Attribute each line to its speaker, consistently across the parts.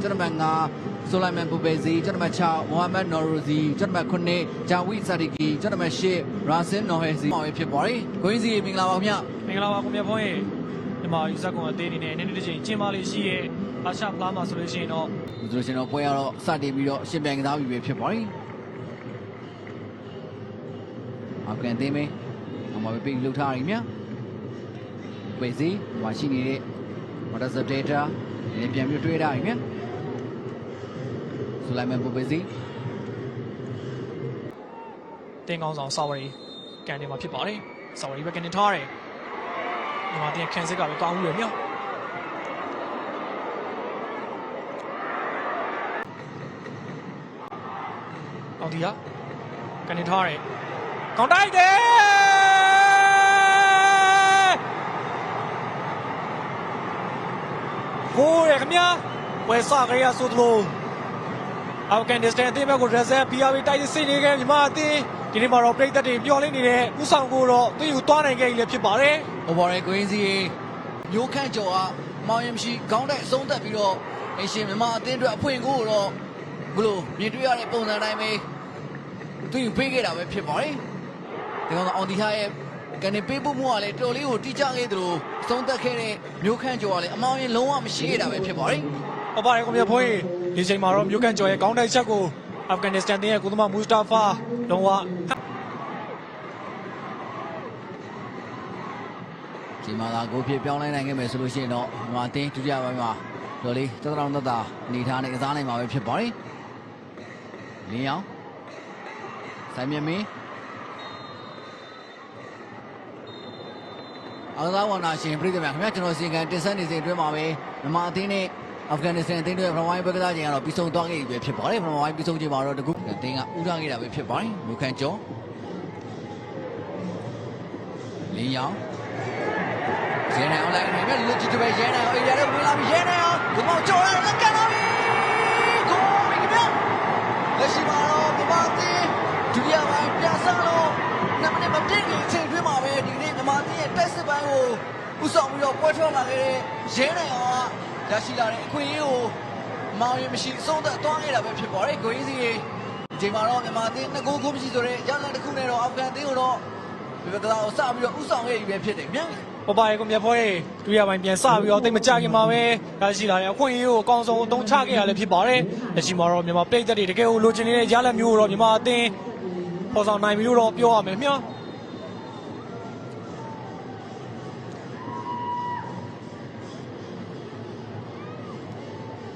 Speaker 1: ကျွန်တော်ငါဆိုလိုင်မန်ပူပေစီကျွန်တော်6မိုဟာမက်နော်ရူစီကျွန်တော်9ဂျာဝီဆာဒီကီကျွန်တော်10ရာဆင်နော်ဟဲစီမောင်ဖြစ်ပါတယ်ကိုင်းစီမင်္ဂလာပါခင်ဗျ
Speaker 2: မင်္ဂလာပါကိုမြတ်ဖုံးရေဒီမှာယူဇက်ကွန်အသေးအနေနဲ့နေ့တစ်ချိန်ကျင်းပလေးရှိရဲ့အာရှဖလားမှာဆိုလို့ရှိရင်တော့
Speaker 1: ဆိုလို့ရှိရင်တော့ပွဲရတော့စတင်ပြီးတော့ရှင်ပြန်ကစားပြီးပဲဖြစ်ပါတယ်အောက်ကန်သေးမေးအမပဲပြင်လှုပ်ထားရည်မြဝေစီမရှိနေတဲ့မတ်စဒေတာဒီပြန်ပြီးတွေးထားရည်မြဆိုလိုက်မန်ပူပေစီ
Speaker 2: တင်းကောင်းဆောင်စာဝရီကန်နေမှာဖြစ်ပါတယ်စာဝရီပဲကနေထားတယ်ဒီမှာတင်ခန်းစစ်ကပဲကောင်းဦးရမြောက်အောင်ဒီကကနေထားတယ်ကောင်းတိုက်တယ်ဟိုးရခင်ဗျာဝယ်စားကြရဆိုသလိုအော်ကန်ဒစ္စတန်အသင်းဘက်ကိုရက်ဆက် PRV တိုက်စစ်နေခဲ့ညီမအသင်းဒီနေ့မှာတော့ပြည်သက်တွေမျောလင်းနေတဲ့ဥဆောင်ကိုတော့သူ့ယူသွားနိုင်ခဲ့ပြီလည်းဖြစ်ပါတယ်
Speaker 1: ။ Overall ကိုင်းစီမျိုးခန့်ကျော်ကမောင်ရင်မရှိခေါင်းတိုက်အဆုံးသက်ပြီးတော့အရှင်မြမအသင်းအတွက်အဖွင့်ကိုတော့ဘလို့မြင်တွေ့ရတဲ့ပုံစံတိုင်းပဲသူယူပေးခဲ့တာပဲဖြစ်ပါတယ်။ဒီကောင်ကအောင်ဒီဟာရဲ့ကနေပေးဖို့မှုကလည်းတော်လေးကိုတိကျခဲ့သလိုဆုံးသက်ခဲ့တဲ့မျိုးခန့်ကျော်ကလည်းအမောင်ရင်လုံးဝမရှိခဲ့တာပဲဖြစ်ပါတယ်
Speaker 2: ။ဟုတ်ပါတယ်ကိုမြတ်ဖွင့်ဒီချိန်မှာတော့မျိုးခန့်ကျော်ရဲ့ခေါင်းတိုက်ချက်ကိုအာဖဂန်နစ္စတန်ရဲ့ကုသမမူစတာဖာလုံးဝ
Speaker 1: ဒီမှာလာကိုဖြစ်ပြောင်းလဲနိုင်ခဲ့မယ်ဆိုလို့ရှိရင်တော့ဒီမှာအသင်းဒုတိယပိုင်းမှာတော်လေးတတော်တတာအနေထားနဲ့ကစားနိုင်မှာပဲဖြစ်ပါတယ်လင်းအောင်ဆိုင်မြမင်းအားကစားဝန်နာရှင်ပြည်သူများခင်ဗျာကျွန်တော်စီကံတင်ဆက်နေစဉ်အတွင်းမှာပဲမြန်မာအသင်းနဲ့အာဖဂန်နစ္စတန်အသင်းတို့ရဲ့ပထမပိုင်းပဲကစားချိန်ကတော့ပြီးဆုံးသွားခဲ့ပြီပဲဖြစ်ပါတယ်ပထမပိုင်းပြီးဆုံးချိန်မှာတော့တကူအသင်းကဦးထားခဲ့တာပဲဖြစ်ပါတယ်လူခန့်ကျော်လင်းအောင်ရဲနိုင်အောင်လိုက်နေမယ်လူကြည့်ကြပဲရဲနိုင်အောင်အေးရတဲ့ဝင်လာပြီရဲနိုင်အောင်ဒီမောင်ကျော်ရလက်ကန်လာပြီကိုမင်းကလက်ရှိမှာတော့ဒီပါတီဒုတိယပိုင်းပြန်ဆန်းလို့နမနဲ့မပြည့်ခင်အချိန်တွင်းမှာပဲဒီနေ့မြန်မာပြည်ရဲ့တက်စစ်ပိုင်းကိုဥဆောင်ပြီးတော့ပွဲထွက်လာခဲ့တဲ့ရဲနိုင်အောင်ရရှိလာတဲ့အခွင့်အရေးကိုမောင်ရင်မရှိအဆုံးသက်သွားခဲ့တာပဲဖြစ်ပါတယ်ကိုင်းစီဒီချိန်မှာတော့မြန်မာပြည်2ဂိုးမရှိဆိုတဲ့ရလဒ်တစ်ခုနဲ့တော့အာဖဂန်ပြည်ကိုတော့ဒီဘက်ကလာကိုစပြီးတော့ဥဆောင်ခဲ့ပြီပဲဖြစ်တယ်မြန်
Speaker 2: ဟုတ်ပါရဲ့ကိုမြတ်ဖွေးဒုတိယပိုင်းပြန်စပြီးတော့တိတ်မကြခင်မှာပဲရရှိလာတဲ့အခွင့်အရေးကိုအကောင်းဆုံးအသုံးချခဲ့ရလည်းဖြစ်ပါတယ်လက်ရှိမှာတော့မြန်မာပြည်သက်တွေတကယ်ကိုလိုချင်နေတဲ့ရလဒ်မျိုးတော့မြန်မာအသင်းပေါ်ဆောင်နိုင်ပြီလို့တော့ပြောရမယ်မြတ်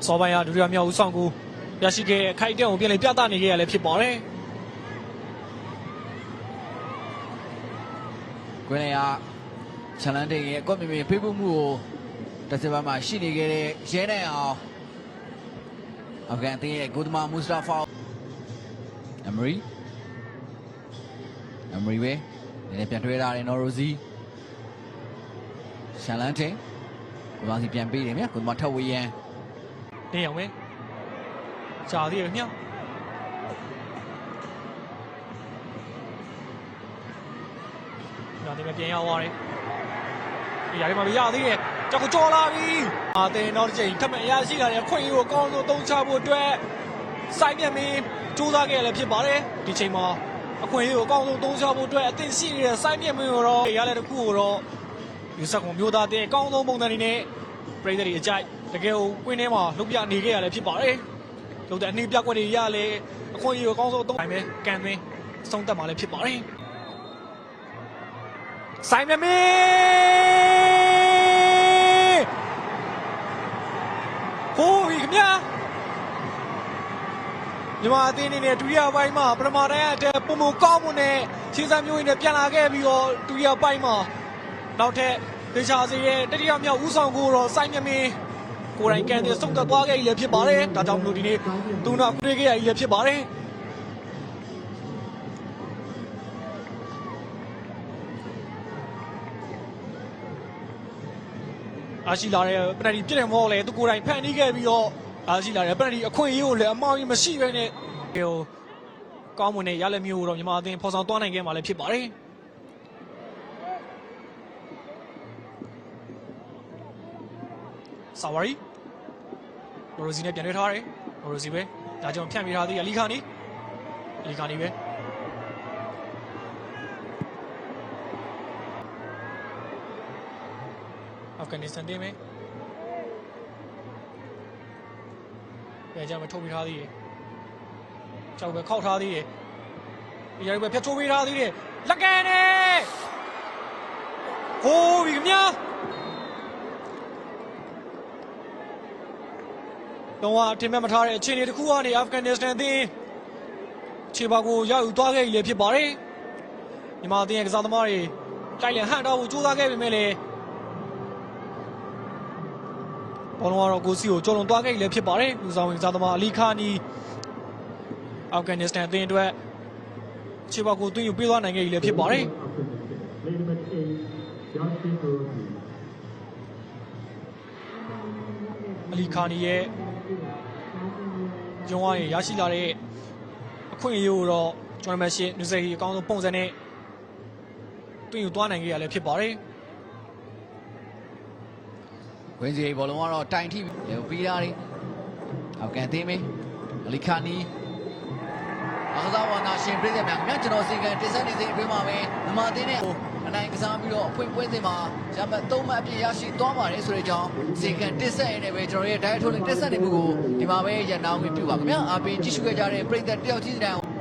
Speaker 2: စောပိုင်းရဒုတိယမြောက်ဦးဆောင်ကိုရရှိခဲ့အခိုက်အတန့်ကိုပြန်လည်ပြသနေခဲ့ရလည်းဖြစ်ပါတယ်
Speaker 1: ကွင်းရချန်လန်တင်ရဲ့အကွက်မြင်ဖေးဖို့မှုကိုတစ်စက်ပိုင်းမှာရှိနေခဲ့တဲ့ရဲနိုင်အောင်အာဖဂန်အသင်းရဲ့ဂိုဒမာမူစတာဖာအမရီပဲနည်းနည်းပြန်ထွေးလာတယ်နော်ရိုစီချန်လန်တင်ကိုမောင်စီပြန်ပေးတယ်မြကိုမောင်ထက်ဝေးရန်
Speaker 2: နေအောင်ပဲကြာသေးတယ်မြတ်ညာတင်ပြန်ရောက်သွားတယ်ဒီຢာလေးမှာမရသေးရဲ့ကြောက်ကြော်လာပြီအာတင်တော့ဒီချိန်ထပ်မံအရရှိလာတဲ့ခွင့်ရေးကိုအကောင်းဆုံးသုံးချဖို့အတွက်စိုင်းမြတ်မင်းစူးစမ်းခဲ့ရလည်းဖြစ်ပါတယ်ဒီချိန်မှာအခွင့်အရေးကိုအကောင်းဆုံးသုံးချဖို့အတွက်အသင့်ရှိနေတဲ့စိုင်းမြတ်မင်းကိုတော့ရတဲ့တစ်ခုကိုတော့ယူဆကွန်မျိုးသားတဲ့အကောင်းဆုံးပုံစံတွေနဲ့ပြည်သက်တွေအကြိုက်တကယ်ကိုကွင်းထဲမှာလှုပ်ပြနေခဲ့ရလည်းဖြစ်ပါတယ်လှုပ်တဲ့အနှိမ့်ပြကွက်တွေရလဲအခွင့်အရေးကိုအကောင်းဆုံးသုံးနိုင်မယ်ကန်သွင်းဆုံးသက်မှာလည်းဖြစ်ပါတယ်စိုင်းမြမင်းဟိုးခင်ဗျာညီမအသင်းအနေနဲ့ဒုတိယပိုင်းမှာပထမတိုင်းအတက်ပုံမကောင်းမှုနဲ့ခြေစမ်းမျိုးရင်းနဲ့ပြန်လာခဲ့ပြီးတော့ဒုတိယပိုင်းမှာနောက်ထပ်ဒေချာစီရဲ့တတိယမြောက်ဦးဆောင်ကိုတော့စိုင်းမြမင်းကိုယ်တိုင်ကန်တဲ့ဆုံးသက်သွားခဲ့ရဖြစ်ပါတယ်ဒါကြောင့်မလို့ဒီနေ့သူနောက်ပြေးခဲ့ရဖြစ်ပါတယ်အာရှိလာတဲ့ပနတီပြည့်တယ်မဟုတ်လေသူကိုယ်တိုင်ဖန်တီးခဲ့ပြီးတော့အာရှိလာတဲ့ပနတီအခွင့်အရေးကိုလည်းအမောင်းကြီးမရှိဘဲနဲ့ဟိုကောင်းမွန်တဲ့ရလက်မျိုးတော့မြန်မာအသင်းဖော်ဆောင်သွားနိုင်ခဲ့မှာလည်းဖြစ်ပါတယ်ဆာဝါရီ ရိုစီနဲ့ပြန်တွေ့ထားတယ်ရိုစီပဲဒါကြောင့်ဖြန့်ပေးထားသေးတယ်လီခါနီပဲအာဖဂန်နစ္စတန်တင်းပဲပြန်ကြမှာထုတ်ပေးထားသေးတယ်ကြောက်ပဲခောက်ထားသေးတယ်ဒီရိုက်ပဲဖြတ်ထိုးပေးထားသေးတယ်လက်ကန်နဲ့ဟိုးပြီခင်ဗျာတော့အထင်မဲ့မထားတဲ့အခြေအနေတစ်ခုကနေအာဖဂန်နစ္စတန်အသင်းခြေပါကိုရောက်ယူသွားခဲ့ပြီလေဖြစ်ပါတယ်မြန်မာအသင်းရဲ့ကစားသမားတွေတိုက်လန်ဟန်တော့ကိုကြိုးစားခဲ့ပေမဲ့လည်းဘောလုံးကတော့ကိုစီကိုကျော်လွန်သွားခဲ့ပြီလေဖြစ်ပါတယ်လူဆောင်ဝင်ကစားသမားအလီခါနီအာဖဂန်နစ္စတန်အသင်းအတွက်ခြေပါကိုသွင်းယူပေးသွားနိုင်ခဲ့ပြီလေဖြစ်ပါတယ်အလီခါနီရဲ့ဂျုံဝါရရှိလာတဲ့အခွင့်အရေးကိုတော့ကျွန်တော်မှရှင်းနူဇီအကောင်းဆုံးပုံစံနဲ့တွင်ယူသွားနိုင်ခဲ့ရလဲဖြစ်ပါတယ်
Speaker 1: ဝင်းစီဘောလုံးကတော့တိုင်ထိလေပြီးသားလေးအောက်ကန်သေးမေးအလီခါနီအားကစားဝန်နာရှင်ပြည်သက်များခင်ဗျာကျွန်တော်စီကန်တင်ဆက်နေစဉ်အတွင်းမှာပဲမြန်မာအသင်းနဲ့အနိုင်ကစားပြီးတော့အဖွင့်ပွဲစဉ်မှာရမှတ်3မှတ်အပြည့်ရရှိသွားပါတယ်ဆိုတဲ့အကြောင်းစီကန်တင်ဆက်ရနေပဲကျွန်တော်ရဲ့ Diet Tonic တင်ဆက်နေမှုကိုဒီမှာပဲရန်နာဝင်ပြုပါခင်ဗျာအားပေးကြည့်ရှုခဲ့ကြတဲ့ပရိသတ်တယောက်ချင်းတိုင်း